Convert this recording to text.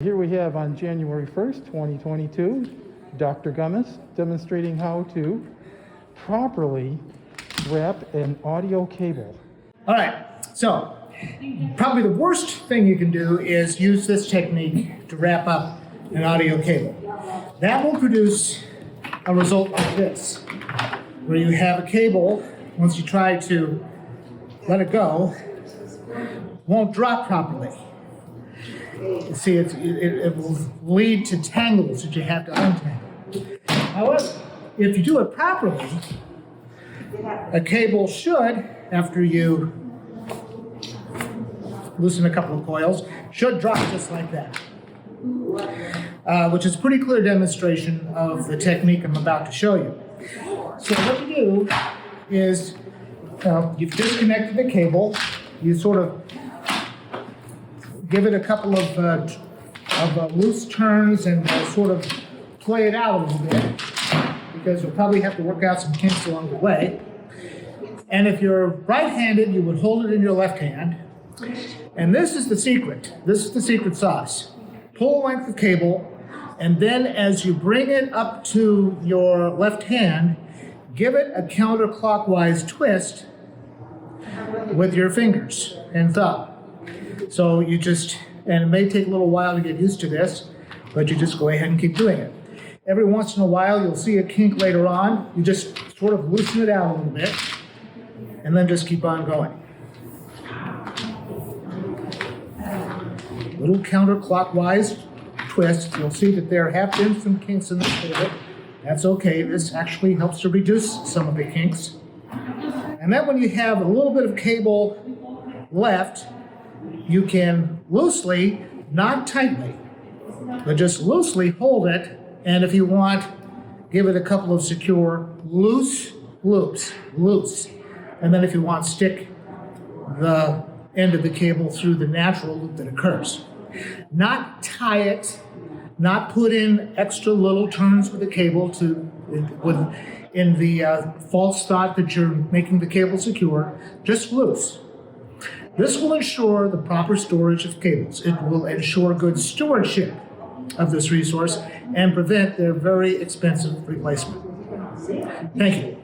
Here we have on January 1st, 2022, Dr. Gummess demonstrating how to properly wrap an audio cable. All right, so probably the worst thing you can do is use this technique to wrap up an audio cable. That will produce a result like this, where you have a cable, once you try to let it go, won't drop properly. You see, it will lead to tangles that you have to untangle. However, if you do it properly, a cable should, after you loosen a couple of coils, should drop just like that, which is a pretty clear demonstration of the technique I'm about to show you. So what you do is, you've disconnected the cable, you sort of give it a couple of loose turns and sort of play it out a little bit, because you'll probably have to work out some kinks along the way. And if you're right-handed, you would hold it in your left hand. And this is the secret. This is the secret sauce. Pull a length of cable, and then as you bring it up to your left hand, give it a counterclockwise twist with your fingers and thumb. So you just, and it may take a little while to get used to this, but you just go ahead and keep doing it. Every once in a while, you'll see a kink later on. You just sort of loosen it out a little bit, and then just keep on going. Little counterclockwise twist. You'll see that there have been some kinks in the cable. That's okay. This actually helps to reduce some of the kinks. And then when you have a little bit of cable left, you can loosely, not tightly, but just loosely hold it, and if you want, give it a couple of secure loose loops, loose. And then if you want, stick the end of the cable through the natural loop that occurs. Not tie it, not put in extra little turns with the cable in the false thought that you're making the cable secure, just loose. This will ensure the proper storage of cables. It will ensure good stewardship of this resource and prevent their very expensive replacement. Thank you.